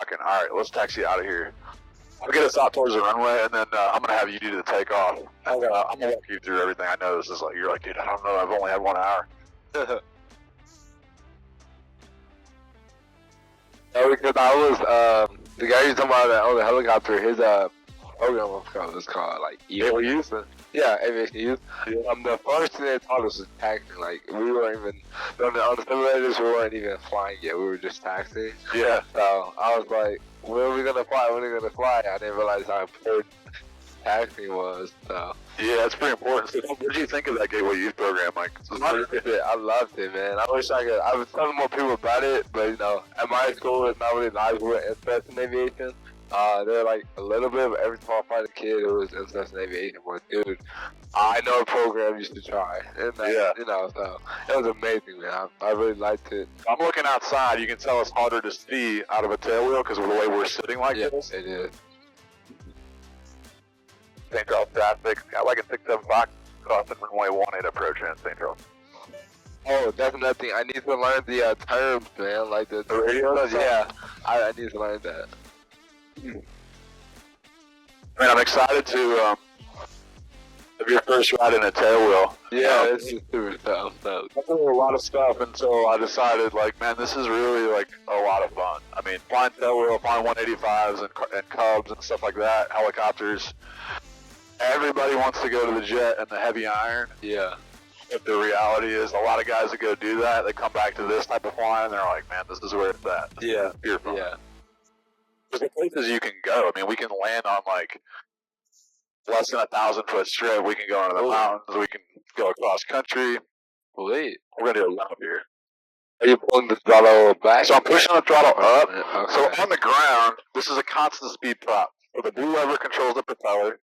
talking. All right, let's taxi out of here. I'll get us out towards the runway, and then I'm gonna have you do the takeoff. I'm gonna walk you through everything. I know this is like you're like, dude, I don't know. I've only had 1 hour. No, because I was the guy you're talking about that on the helicopter. His program was called like Aviation. Yeah, Aviation. Yeah. The first thing they taught us was taxiing. Like we weren't even on the simulators. We weren't even flying yet. We were just taxiing. Yeah. So I was like, when are we gonna fly? When are we gonna fly? I didn't realize how important taxiing was. So yeah, it's pretty important. So, what did you think of that Gateway Youth Program, Mike? I loved it, man. I wish I could. I was telling more people about it, but you know, at my school, it's not really nice. We were interested in aviation. They're like a little bit, but every time I find a kid who was interested in aviation, was dude, I know a program you should try. And yeah. You know, so it was amazing, man. I really liked it. I'm looking outside. You can tell it's harder to see out of a tailwheel because of the way we're sitting like this. It is. St. Charles traffic. Got like a 675 crossing runway 18 approach in St. Charles. Oh, that's another thing. I need to learn the terms, man. Like the radio. Yeah, I need to learn that. Man, I'm excited to have your first ride in a tailwheel. Yeah, it's just super tough. I did a lot of stuff until I decided, like, man, this is really like a lot of fun. I mean, flying tailwheel, flying 185s and Cubs and stuff like that, helicopters. Everybody wants to go to the jet and the heavy iron. Yeah. But the reality is, a lot of guys that go do that, they come back to this type of flying, and they're like, man, this is where it's at. Yeah. Beautiful. Yeah. There's the places you can go. I mean, we can land on like less than 1,000-foot strip. We can go into the mountains. We can go across country. Wait. We're gonna do a lap here. Are you pulling the throttle back? So I'm pushing the throttle up. Okay. So on the ground, this is a constant speed prop. So the blue lever controls the propeller.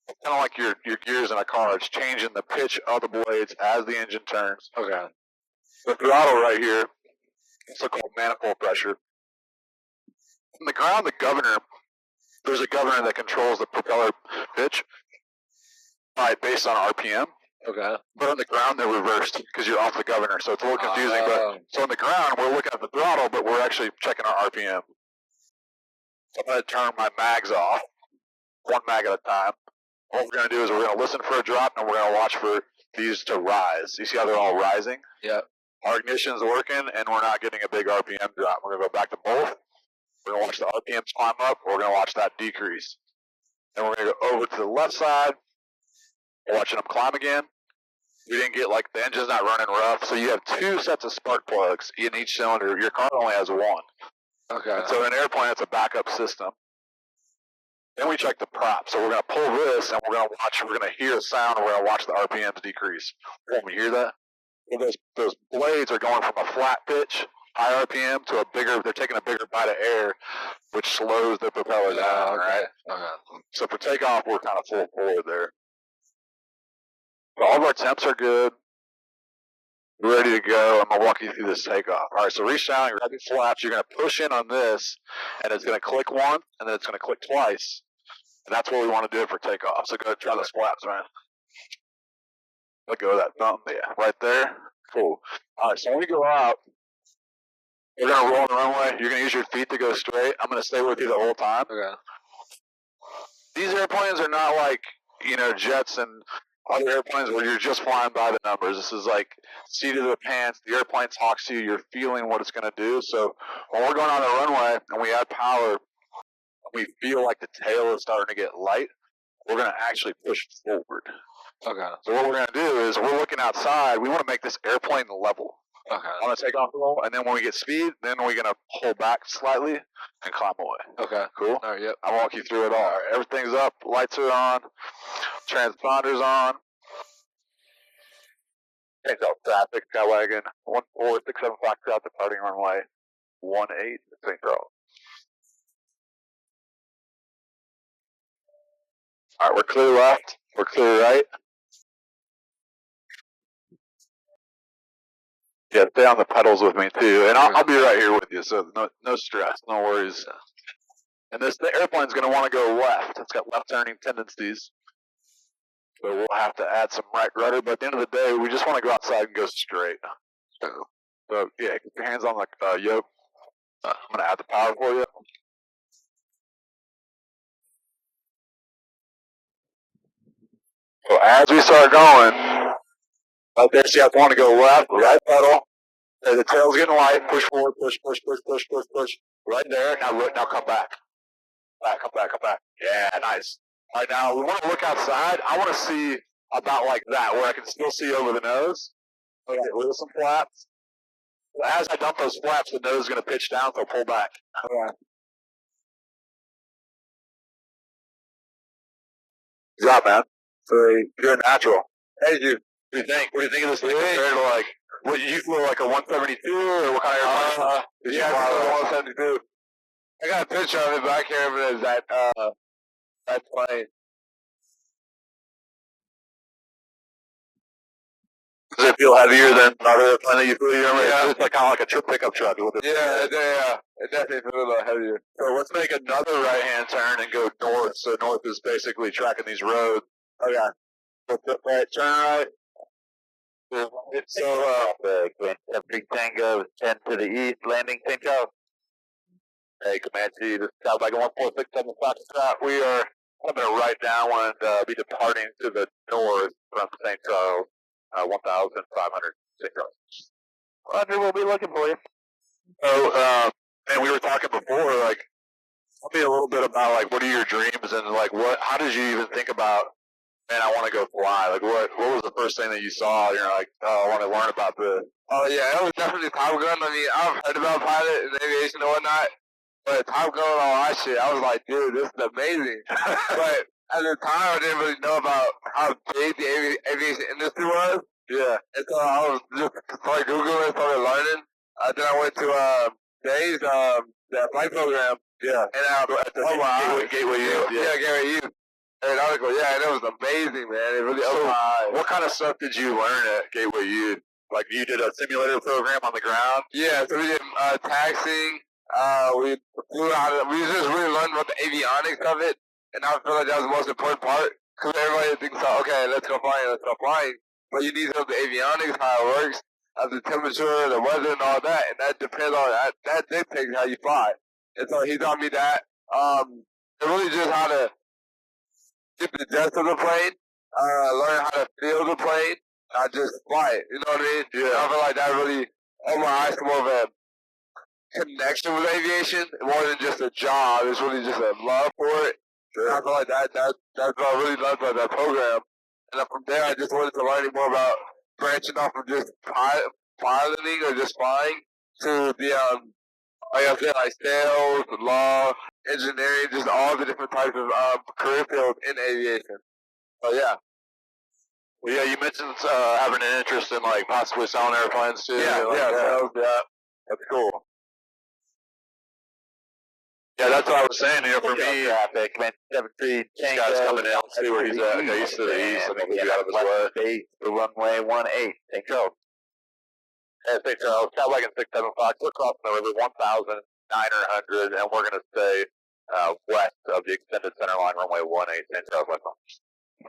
It's kind of like your gears in a car. It's changing the pitch of the blades as the engine turns. Okay. The throttle right here, it's so-called manifold pressure. On the ground, there's a governor that controls the propeller pitch based on RPM. Okay. But on the ground, they're reversed because you're off the governor, so it's a little confusing. But so on the ground, we're looking at the throttle, but we're actually checking our RPM. So I'm going to turn my mags off, one mag at a time. What we're going to do is we're going to listen for a drop, and we're going to watch for these to rise. You see how they're all rising? Yeah. Our ignition's working, and we're not getting a big RPM drop. We're going to go back to both. We're going to watch the RPMs climb up. We're going to watch that decrease. Then we're going to go over to the left side. We're watching them climb again. We didn't get, like, the engine's not running rough. So you have 2 sets of spark plugs in each cylinder. Your car only has 1. Okay. And so in an airplane, it's a backup system. Then we check the prop. So we're going to pull this, and we're going to hear a sound, and we're going to watch the RPMs decrease. When we hear that, those blades are going from a flat pitch, high RPM, to they're taking a bigger bite of air, which slows the propeller down, right? Okay. So for takeoff, we're kind of full forward there. But all of our temps are good. We're ready to go. I'm going to walk you through this takeoff. All right, so reach down, grab your flaps. You're going to push in on this, and it's going to click one, and then it's going to click twice. And that's what we want to do for takeoff. So go ahead and try those flaps, man. Let go of that thumb. Yeah, right there. Cool. All right, so when we go out, we're going to roll on the runway. You're going to use your feet to go straight. I'm going to stay with you the whole time. Okay. These airplanes are not like, jets and other airplanes where you're just flying by the numbers. This is like seat of the pants. The airplane talks to you. You're feeling what it's going to do. So when we're going on the runway and we add power, we feel like the tail is starting to get light, we're going to actually push forward. Okay. So what we're going to do is we're looking outside. We want to make this airplane level. Okay. On a takeoff roll, and then when we get speed, then we're going to pull back slightly and climb away. Okay. Cool? All right, yep. I'll walk you through it all. All right, everything's up, lights are on, transponder's on. Change out traffic, Skywagon, 14675 out departing runway 18 St. Charles. All right, we're clear left, we're clear right. Yeah, stay on the pedals with me too, and I'll be right here with you, so no stress, no worries. And the airplane's going to want to go left. It's got left turning tendencies, so we'll have to add some right rudder. But at the end of the day, we just want to go outside and go straight. So yeah, keep your hands on the yoke. I'm going to add the power for you. as we start going, right there, see, I want to go left, right pedal. The tail's getting light. Push forward, push. Right there. Now come back. Come back. Yeah, nice. All right, now we want to look outside. I want to see about like that, where I can still see over the nose. Okay, with some flaps. As I dump those flaps, the nose is going to pitch down, so pull back. Okay. Good job, man. So you're a natural. Hey, you. What do you think of this thing compared to like, what you flew like a 172 or what kind of airplane? Yeah, I flew a 172. I got a picture of it back here, but it's that plane. Does it feel heavier than another plane that you flew? Yeah. It's like kind of like a trip pickup truck. Yeah. It definitely feels a little heavier. So let's make another right-hand turn and go north. So north is basically tracking these roads. Okay. Right, turn right. So, Big Tango 10 to the east, landing St. Charles. Hey, Comanche, this is Skywagon 1467 Foxtrot. We are coming right now and be departing to the north from St. Charles, 1,500 St. Charles. Roger, we'll be looking for you. So, and we were talking before, like, tell me a little bit about, like, what are your dreams and, like, how did you even think about, man, I want to go fly? Like, what was the first thing that you saw? And you're like, oh, I want to learn about this. Oh, yeah, it was definitely Top Gun. I mean, I've heard about pilot and aviation and whatnot, but Top Gun and all that shit, I was like, dude, this is amazing. But at the time, I didn't really know about how big the aviation industry was. Yeah. And so I was just started Googling and started learning. Then I went to Dave's the flight program. Yeah. And at the Gateway U. Yeah, Gateway U. And I was going, yeah, and it was amazing, man. It really opened my eyes. What kind of stuff did you learn at Gateway U? Like you did a simulator program on the ground? Yeah, so we did taxiing. We just really learned about the avionics of it, and I feel like that was the most important part. Because everybody thinks, okay, let's go flying. But you need to know the avionics, how it works, the temperature, the weather, and all that, and that depends on that dictates how you fly. And so he taught me that. It really just how to get the depth of the plane, learn how to feel the plane, not just fly it. You know what I mean? Yeah. I feel like that really opened my eyes to more of a connection with aviation, more than just a job. It's really just a love for it. Sure. I feel like that's what I really loved about that program. And then from there, I just wanted to learn more about branching off of just piloting or just flying to the like I said, like sales, law, engineering, just all the different types of career fields in aviation. So yeah. Well, yeah, you mentioned having an interest in like possibly selling airplanes too. Yeah, That's cool. Yeah, that's what I was saying. You know, for me, traffic, man, 7-3, this guy's coming in. Let's see where he's at. Okay, he's to the east. I think we'll be out of his way. Base for runway 18, St. Charles. Hey, St. Charles, Skywagon 675. We're crossing the river 1,900, and we're going to stay west of the extended center line, runway 18, St. Charles, West Palm.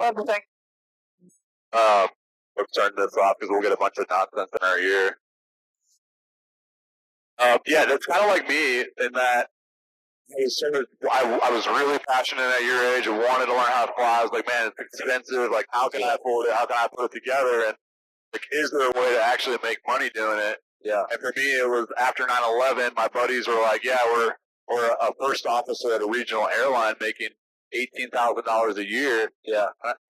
Everything. We'll turn this off because we'll get a bunch of nonsense in our ear. Yeah, that's kind of like me in that I was really passionate at your age and wanted to learn how to fly. I was like, man, it's expensive. Like, how can I afford it? How can I put it together? And like, is there a way to actually make money doing it? Yeah. And for me, it was after 9/11. My buddies were like, yeah, we're a first officer at a regional airline making $18,000 a year. Yeah.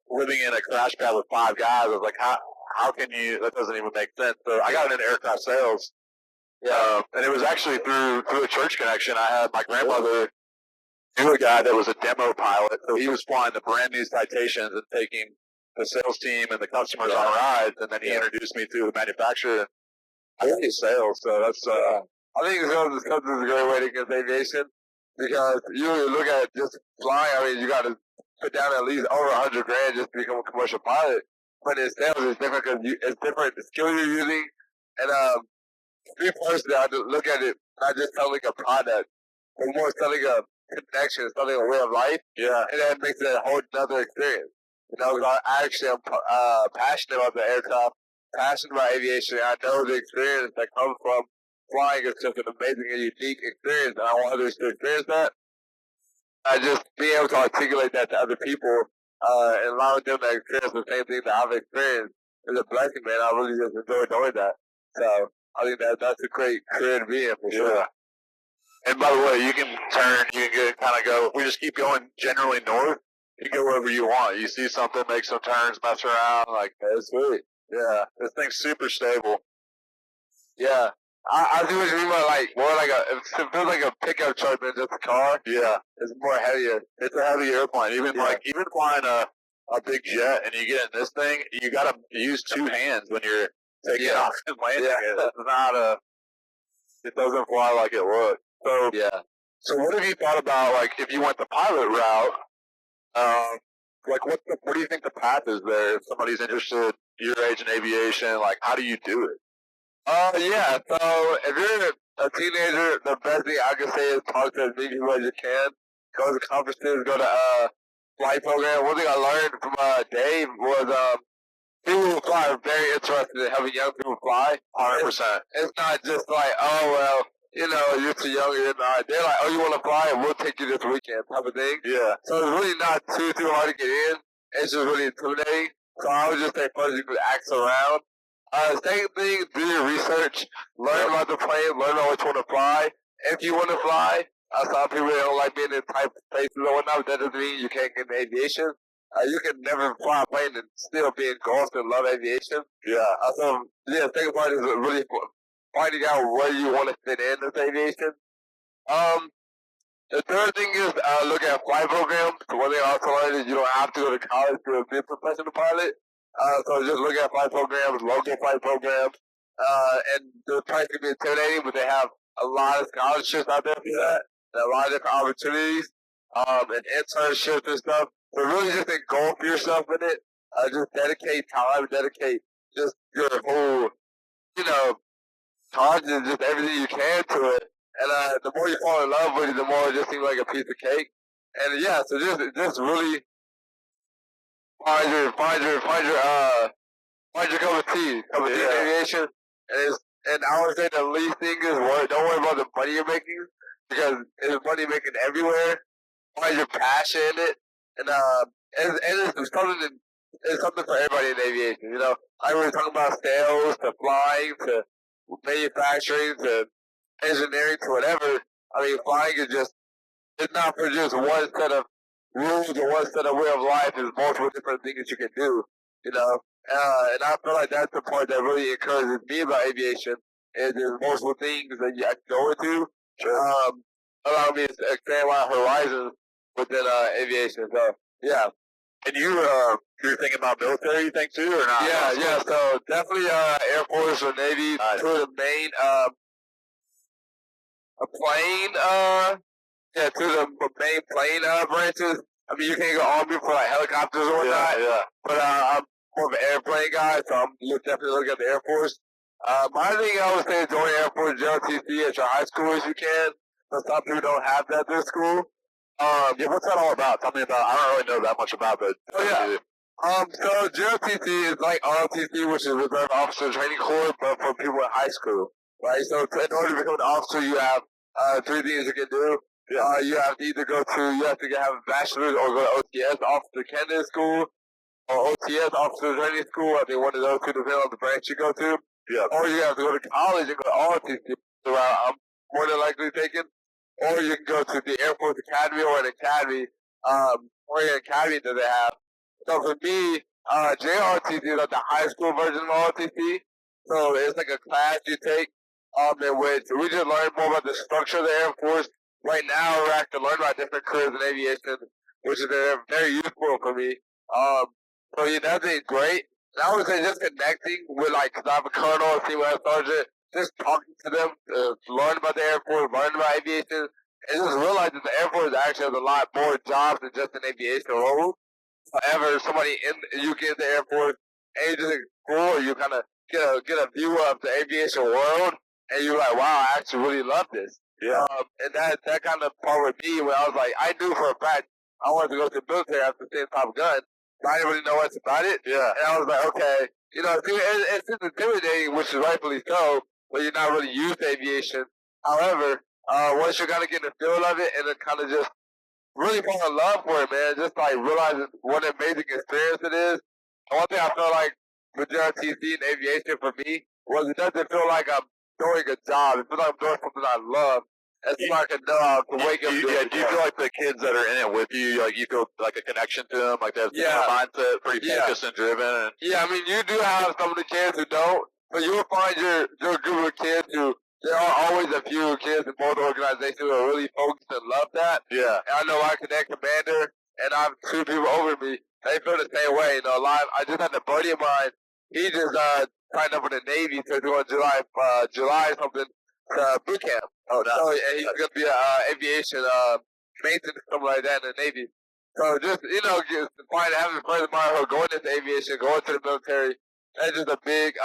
Living in a crash pad with 5 guys. I was like, how can you? That doesn't even make sense. So I got into aircraft sales. Yeah, and it was actually through a church connection. I had my grandmother knew a guy that was a demo pilot, so he was flying the brand new Citations and taking the sales team and the customers on rides, and then he introduced me to the manufacturer. I think sales, so that's. I think sales is a great way to get into aviation because you look at just flying. I mean, you got to put down at least over $100,000 just to become a commercial pilot. But in sales, it's different because it's different the skill you're using, and me personally, I just look at it not just selling a product, but more selling a connection, selling a way of life. Yeah. And that makes it a whole other experience. You know, I actually am passionate about the aircraft, passionate about aviation. I know the experience that comes from flying is just an amazing and unique experience, and I want others to experience that. I just being able to articulate that to other people, and allowing them to experience the same thing that I've experienced is a blessing, man. I really just enjoy doing that. So I think that's a great career to be in for sure. And by the way, you can turn, you can kind of go, if we just keep going generally north, you can go wherever you want. You see something, make some turns, mess around, like, That's sweet. yeah, this thing's super stable. Yeah. I do what you mean by like more like it feels like a pickup truck than just a car. Yeah. It's more heavier. It's a heavy airplane. Even flying a big jet and you get in this thing, you gotta use two hands when you're taking off and landing it. It's not it doesn't fly like it looks. So So what have you thought about, like, if you went the pilot route, like what do you think the path is there? If somebody's interested your age in aviation, like how do you do it? Yeah, so if you're a teenager, the best thing I can say is talk to as many people as you can. Go to conferences, go to flight program. One thing I learned from Dave was people who fly are very interested in helping young people fly. 100%. It's not just like, oh, well, you know, you're too young. You're not. They're like, oh, you want to fly? We'll take you this weekend type of thing. Yeah. So it's really not too hard to get in. It's just really intimidating. So I would just say first you could ask around. Second thing, do your research. Learn about the plane. Learn about which one to fly. If you want to fly, some people don't like being in type places or whatnot, but that doesn't mean you can't get into aviation. You can never fly a plane and still be engulfed and love aviation. Yeah. The second part is really finding out where you want to fit in with aviation. The third thing is look at flight programs. One thing I also learned is you don't have to go to college to be a professional pilot. So just look at flight programs, local flight programs, and the price can be intimidating, but they have a lot of scholarships out there for that, and a lot of different opportunities, and internships and stuff. So really just engulf yourself in it. Just dedicate time, dedicate just your whole, time and just everything you can to it. And the more you fall in love with it, the more it just seems like a piece of cake. And yeah, so just really find your cup of tea in aviation. And I would say the least thing is don't worry about the money you're making, because there's money making everywhere. Find your passion in it, and it's something for everybody in aviation. You know, like we were talking about sales to flying to manufacturing to engineering to whatever. I mean, flying is it's not for just one set of rules or one set of way of life. There's multiple different things that you can do, you know. And I feel like that's the part that really encourages me about aviation, is there's multiple things that I can go into. Allow me to expand my horizons within aviation. So, yeah. And you're thinking about military, you think, too, or not? Yeah. So definitely Air Force or Navy, two of the main two of the main plane branches. I mean, you can't go Army for like helicopters or whatnot. Yeah. But I'm more of an airplane guy, so I'm definitely looking at the Air Force. My thing I would say is join Air Force JLTC at your high school as you can. So some people don't have that at their school. What's that all about? Tell me about. I don't really know that much about it. So JLTC is like ROTC, which is Reserve Officer Training Corps, but for people in high school, right? So in order to become an officer, you have three things you can do. Yeah. You have to you have to have a bachelor's or go to OTS, Officer Candidate School, or OTS, Officer Training School. I think one of those two, depending on the branch you go to. Yeah. Or you have to go to college and go to ROTC, so I'm more than likely taking. Or you can go to the Air Force Academy or an academy, or an academy that they have. So for me, JRTC is like the high school version of ROTC. So it's like a class you take, in which we just learn more about the structure of the Air Force. Right now, we're actually learning about different careers in aviation, which is very useful for me. So yeah, that's great. And I would say just connecting with, like, cause I have a colonel, a female sergeant, just talking to them, learn about the Air Force, learn about aviation, and just realize that the Air Force actually has a lot more jobs than just an aviation role. However, you get in the Air Force and you just explore, you kind of get a view of the aviation world, and you're like, wow, I actually really love this. Yeah. And that kind of part with me, when I was like, I knew for a fact I wanted to go to the military after seeing Top Gun, but I didn't really know much about it. Yeah. And I was like, okay, it's intimidating, which is rightfully so, but you're not really used to aviation. However, once you're kind of getting the feel of it, and it kind of just really fall in love for it, man. Just like realizing what an amazing experience it is. And one thing I feel like with JRTC and aviation for me was it doesn't feel like I'm doing a job. It feels like I'm doing something I love. It's like a dog to wake up. Do you feel like the kids that are in it with you, like you feel like a connection to them, like that mindset, pretty focused and driven? And yeah, I mean, you do have some of the kids who don't, but you'll find your group of kids who there are always a few kids in both organizations who are really focused and love that. Yeah. And I know I connect commander, and I have two people over me. They feel the same way. You know, I just had a buddy of mine. He just signed up with the Navy to do on July something boot camp. Oh, nice. So and he's gonna be aviation maintenance something like that in the Navy. So just just having friends of mine who are going into aviation, going to the military. That's just a big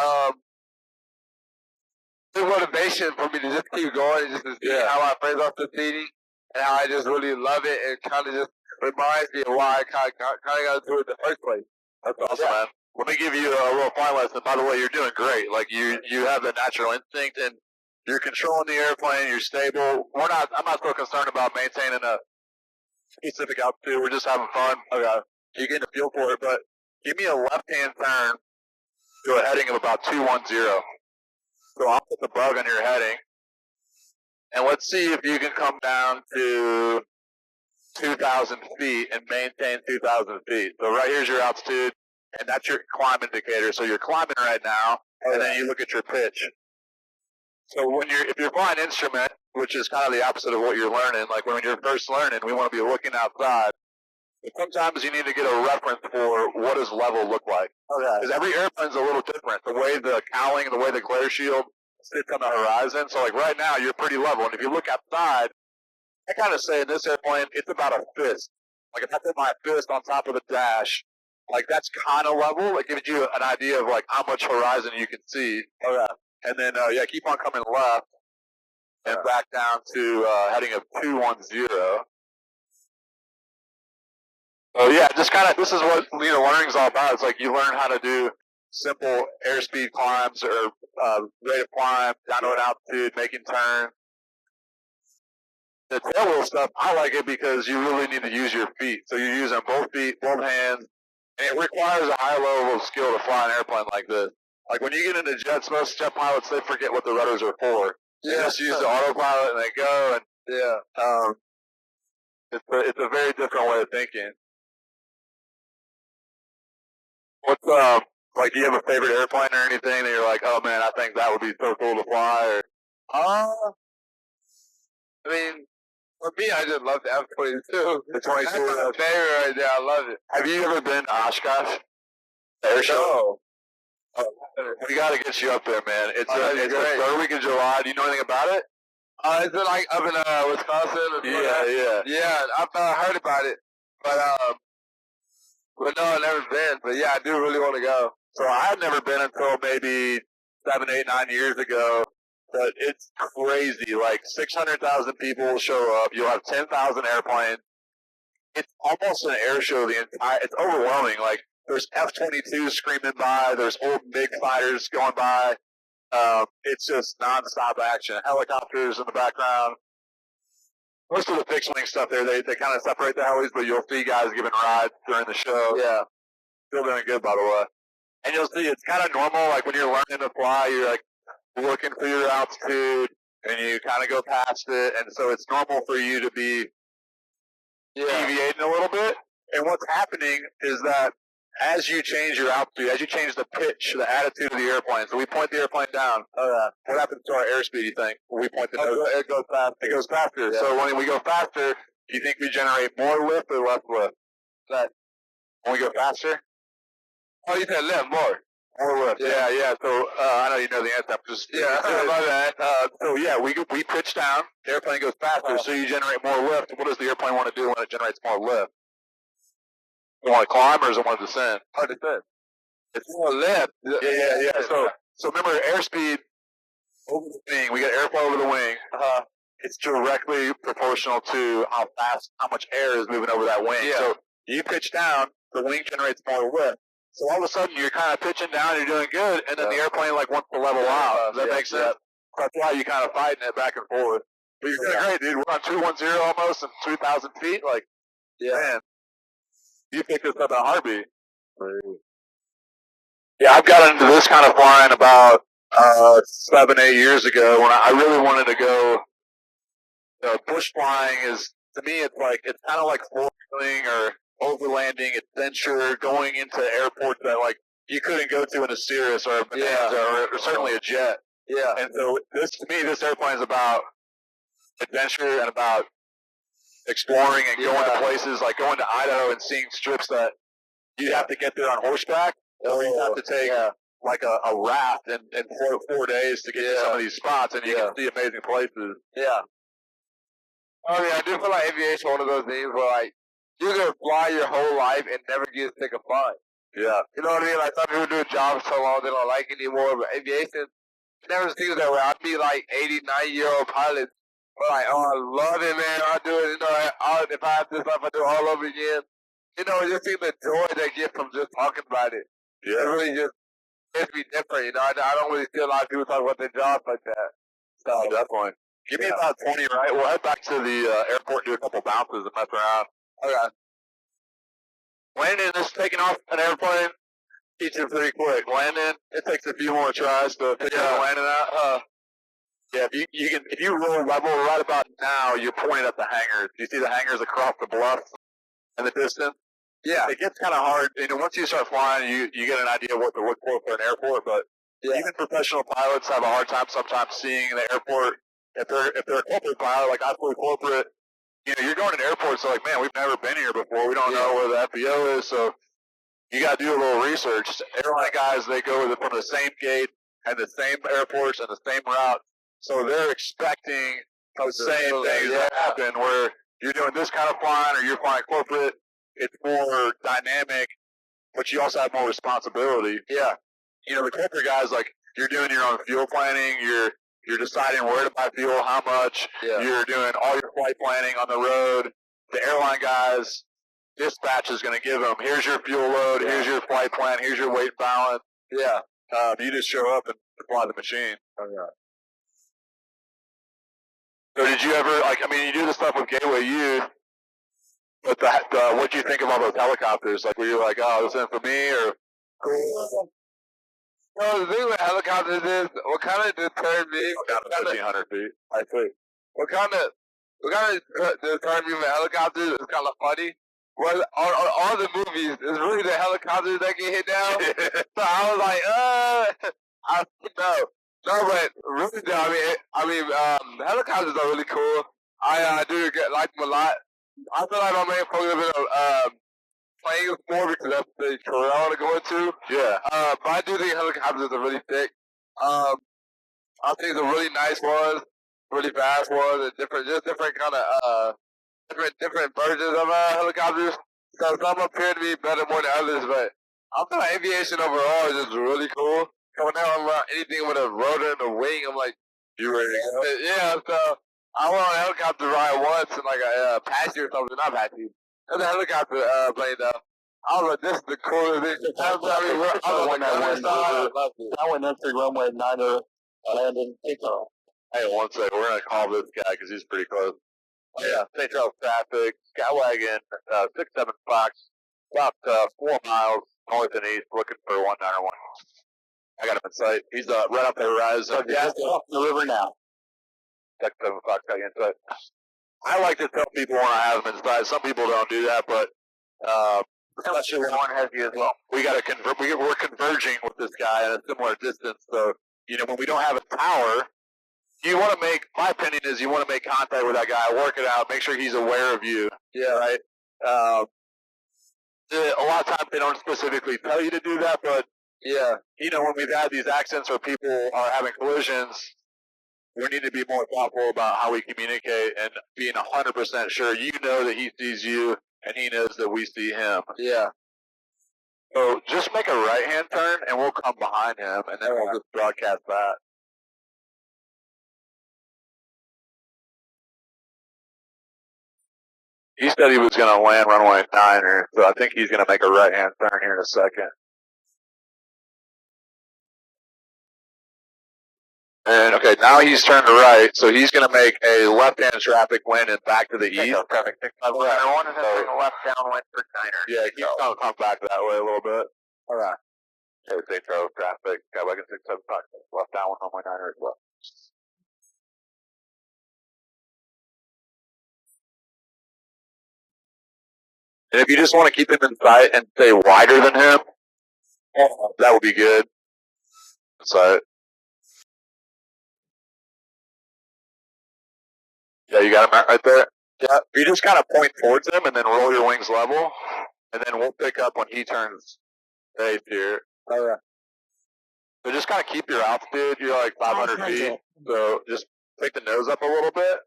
motivation for me to just keep going and just to see how my friends are succeeding and how I just really love it and kind of just reminds me of why I kind of got into it in the first place. That's awesome, man. Let me give you a little flight lesson. By the way, you're doing great. Like you have a natural instinct and you're controlling the airplane. You're stable. I'm not so concerned about maintaining a specific altitude. We're just having fun. Okay. You're getting a feel for it, but give me a left-hand turn to a heading of about 210. So I'll put the bug on your heading, and let's see if you can come down to 2,000 feet and maintain 2,000 feet. So right here's your altitude, and that's your climb indicator. So you're climbing right now, and then you look at your pitch. So if you're flying instrument, which is kind of the opposite of what you're learning, like when you're first learning, we want to be looking outside. But sometimes you need to get a reference for what does level look like. Okay. Because every airplane's a little different. The way the cowling, the way the glare shield sits on the horizon. So like right now, you're pretty level. And if you look outside, I kind of say in this airplane, it's about a fist. Like if I put my fist on top of the dash, like that's kind of level. It gives you an idea of like how much horizon you can see. Okay. And then, keep on coming left and back down to heading of 210. So yeah, just kind of, this is what learning's all about. It's like you learn how to do simple airspeed climbs or rate of climb, down to an altitude, making turns. The tailwheel stuff, I like it because you really need to use your feet. So you're using both feet, both hands, and it requires a high level of skill to fly an airplane like this. Like when you get into jets, most jet pilots, they forget what the rudders are for. They just use the autopilot and they go, and it's a very different way of thinking. What's like? Do you have a favorite airplane or anything that you're like, oh man, I think that would be so cool to fly? I mean, for me, I just love the F-22. The 22. That's my favorite right there. I love it. Have you ever been to Oshkosh? The air show? No. We got to get you up there, man. It's the third week of July. Do you know anything about it? Is it like up in Wisconsin? Yeah. I've heard about it, but no, I've never been. But yeah, I do really want to go. So I had never been until maybe 7, 8, 9 years ago. But it's crazy. Like 600,000 people will show up. You'll have 10,000 airplanes. It's almost an air show. It's overwhelming. Like there's F-22s screaming by. There's old MiG fighters going by. It's just nonstop action. Helicopters in the background. Most of the fixed wing stuff there, they kind of separate the helis, but you'll see guys giving rides during the show. Yeah. Still doing good, by the way. And you'll see it's kind of normal. Like when you're learning to fly, you're like looking for your altitude, and you kind of go past it. And so it's normal for you to be deviating a little bit. And what's happening is that as you change your altitude, as you change the pitch, the attitude of the airplane, so we point the airplane down. What happens to our airspeed, you think? When we point the nose, it goes faster. It goes faster. Yeah. So when we go faster, do you think we generate more lift or less lift? When we go faster? Oh, you said lift, more. More lift. Yeah. So I know you know the answer. We pitch down. The airplane goes faster, so you generate more lift. What does the airplane want to do when it generates more lift? You want to climb or does it want to descend? Descend. It's more lift. Yeah. So remember, airspeed over the wing. We got airflow over the wing. It's directly proportional to how much air is moving over that wing. Yeah. So you pitch down, the wing generates more lift. So all of a sudden, you're kind of pitching down, you're doing good, and then the airplane wants to level out. Does that make sense? That's why you kind of fighting it back and forth. But you're doing great, dude. We're on 210 almost and 2,000 feet. Like, Man, you picked this up at Harvey. Yeah, I've got into this kind of flying about 7-8 years ago when I really wanted to go. Bush flying is, to me, it's kind of like four-wheeling or overlanding adventure, going into airports that like you couldn't go to in a Cirrus or a Bonanza or certainly a jet. Yeah. And so to me, this airplane is about adventure and about exploring and going to places like going to Idaho and seeing strips that you have to get there on horseback, or you have to take like a raft and float 4 days to get to some of these spots, and you can see amazing places. Yeah. I mean, I do feel like aviation is one of those things where, like, you can fly your whole life and never get sick of flying. Yeah. You know what I mean? Like, some people do jobs so long they don't like it anymore, but aviation never seems that way. I'd be like 80, 90-year-old pilots. But like, oh, I love it, man. I do it. You know, if I have this life, I do it all over again. You know, just seeing the joy they get from just talking about it. Yeah. It really just makes me different. You know, I don't really see a lot of people talk about their jobs like that. So definitely. Give me about 20, right? We'll head back to the airport and do a couple bounces and mess around. Okay. Landing is taking off an airplane. Teach it pretty quick. Landing, it takes a few more tries to figure out landing out. Yeah, if you roll level right about now, you're pointing at the hangars. You see the hangars across the bluff in the distance? Yeah. It gets kind of hard. You know, once you start flying, you get an idea of what to look for an airport, but even professional pilots have a hard time sometimes seeing the airport. If they're a corporate pilot, like I flew corporate, you know, you're going to airports, so like, man, we've never been here before. We don't know where the FBO is, so you got to do a little research. Airline guys, they go from the same gate and the same airports and the same route, so they're expecting the same things to happen where you're doing this kind of flying or you're flying corporate. It's more dynamic, but you also have more responsibility. Yeah. You know, the corporate guys, like, you're doing your own fuel planning, you're deciding where to buy fuel, how much. Yeah. You're doing all your flight planning on the road. The airline guys, dispatch is going to give them, here's your fuel load, here's your flight plan, here's your weight balance. Yeah. You just show up and fly the machine. Oh, yeah. So did you ever, like, I mean, you do the stuff with Gateway U, but what do you think of all those helicopters? Like, were you like, oh, this isn't for me, or? Cool. Well, the thing with helicopters is, what kind of deterred me... 1,500 feet. I see. What kind of deterred me with helicopters is kind of funny. Well, all the movies, it's really the helicopters that get hit down. So I was like, I don't know. No, but really, helicopters are really cool. I do like them a lot. I feel like my main focus has been playing more because that's the career I want to go into. Yeah. But I do think helicopters are really thick. I think they're really nice ones, really fast ones, and different kind of different versions of helicopters. So some appear to be better more than others, but I feel like aviation overall is just really cool. Coming out around anything with a rotor and a wing, I'm like, you ready to go? Yeah, so I went on a helicopter ride once in like a Apache or something, not Apache. It was a helicopter plane though. I was like, this is the coolest thing. I went into runway 9 landing takeoff. Hey, one second, we're going to call this guy because he's pretty close. Yeah, St. Charles traffic, Skywagon, 67 Fox, about 4 miles north and east, looking for 191. I got him in sight. He's right up the horizon. Yeah, off the river now. 67 Fox got you in sight. I like to tell people when I have them in sight. Some people don't do that, but especially when one has you as well. We got to we're converging with this guy at a similar distance. So, you know, when we don't have a tower, you want to make, my opinion is you want to make contact with that guy, work it out, make sure he's aware of you. Yeah. Right? A lot of times they don't specifically tell you to do that, but yeah, you know, when we've had these accidents where people are having collisions, we need to be more thoughtful about how we communicate and being 100% sure you know that he sees you and he knows that we see him. Yeah. So just make a right-hand turn and we'll come behind him and then we'll just broadcast that. He said he was going to land runway 9, so I think he's going to make a right-hand turn here in a second. And okay, now he's turned to right, so he's going to make a left-hand traffic landing back to the east. Perfect. Right. One is in left downwind for Niner. Yeah, he's going to come back that way a little bit. All right. Okay, St. Charles traffic. Skywagon 675. Left downwind on my Niner as well. And if you just want to keep him in sight and stay wider than him, that would be good. So, yeah, you got him right there. Yeah, you just kind of point towards him and then roll your wings level, and then we'll pick up when he turns right here. All right. So just kind of keep your altitude. You're like 500 feet, so just take the nose up a little bit.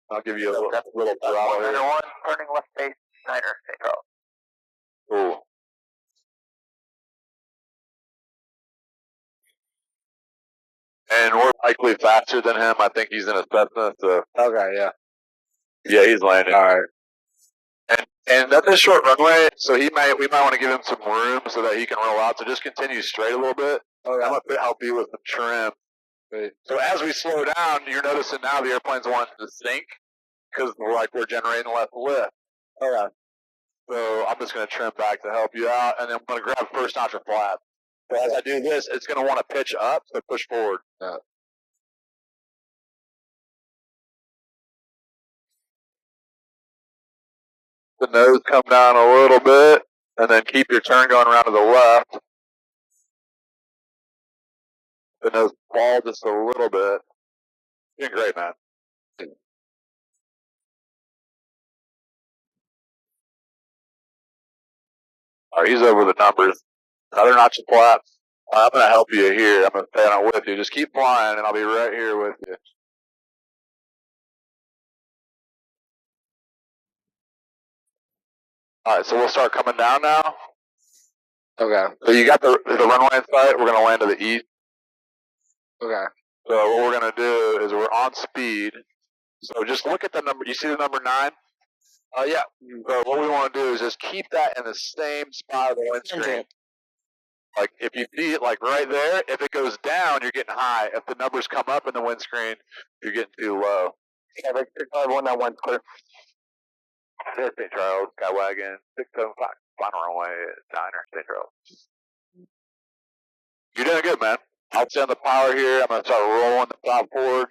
I'll give you a little throttle here. One, turning left base, Niner, St. Charles. Cool. And we're likely faster than him. I think he's in a Cessna, so. Okay, yeah. Yeah, he's landing. All right. And that's a short runway, so we might want to give him some room so that he can roll out. So just continue straight a little bit. Okay. I'm gonna help you with the trim. Right. So as we slow down, you're noticing now the airplane's wanting to sink because we're generating less lift. Okay. So I'm just gonna trim back to help you out, and then I'm gonna grab first notch of flap. So as I do this, it's gonna want to pitch up, so push forward. Yeah. The nose come down a little bit, and then keep your turn going around to the left. The nose fall just a little bit. You're doing great, man. All right, he's over the numbers. Another notch of flap. I'm going to help you here. I'm going to stay on with you. Just keep flying, and I'll be right here with you. All right, so we'll start coming down now. Okay. So you got the runway in sight. We're going to land to the east. Okay. So what we're going to do is we're on speed. So just look at the number. You see the number 9? Yeah. So what we want to do is just keep that in the same spot of the windscreen. Like if you see it like right there, if it goes down, you're getting high. If the numbers come up in the windscreen, you're getting too low. Yeah, like 65191 clear. St. Charles, Skywagon, 675, final runway, Niner, St. Charles. You're doing good, man. I'll send the power here. I'm going to start rolling the top forward.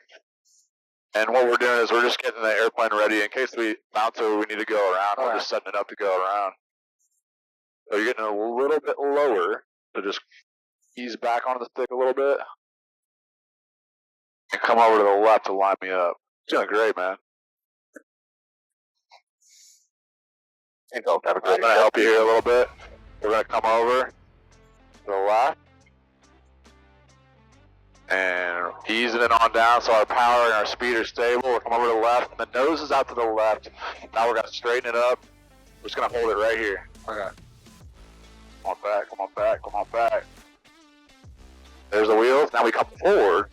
And what we're doing is we're just getting the airplane ready in case we bounce over, we need to go around. We're just setting it up to go around. So you're getting a little bit lower. So just ease back onto the stick a little bit. And come over to the left to line me up. You're doing great, man. I'm going to help you here a little bit. We're going to come over to the left. And easing it on down so our power and our speed are stable. We'll come over to the left. And the nose is out to the left. Now we're going to straighten it up. We're just going to hold it right here. Okay. Come on back, come on back, come on back. There's the wheels. Now we come forward.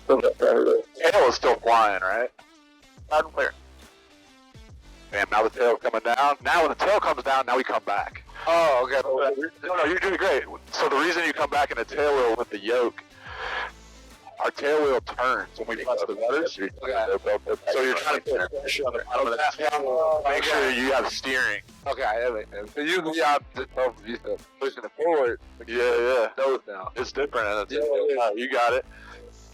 The tail is still flying, right? Loud and clear. And now the tail's coming down. Now when the tail comes down, now we come back. Oh, okay. No, you're doing great. So the reason you come back in the tail wheel with the yoke, our tail wheel turns when we press the rudders. Okay. So you're trying to put pressure on the bottom of that tail. Make sure you have steering. Okay, that makes sense. So usually I'm just pushing it forward. Yeah. Nose now. It's different. Yeah, you got it.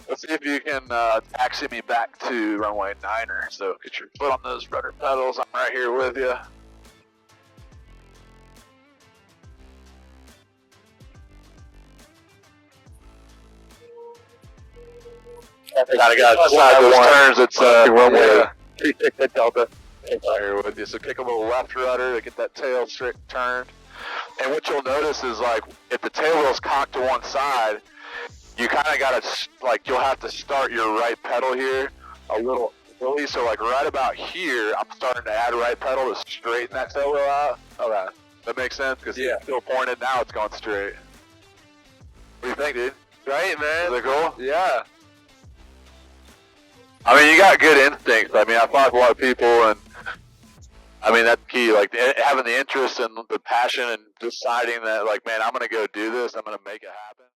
Let's see if you can taxi me back to runway 9er. So get your foot on those rudder pedals. I'm right here with you. Got slide those turns. It's runway 36 at Delta. Right here with you. So kick a little left rudder to get that tail straight turned. And what you'll notice is like if the tail wheel's cocked to one side, you kind of got to, like, you'll have to start your right pedal here a little early. So, like, right about here, I'm starting to add right pedal to straighten that tail wheel out. Okay. That makes sense? Because it's still pointed. Now it's going straight. What do you think, dude? Right, man. Is it cool? Yeah. I mean, you got good instincts. I mean, I talk to a lot of people, and I mean, that's key. Like having the interest and the passion and deciding that, like, man, I'm going to go do this. I'm going to make it happen.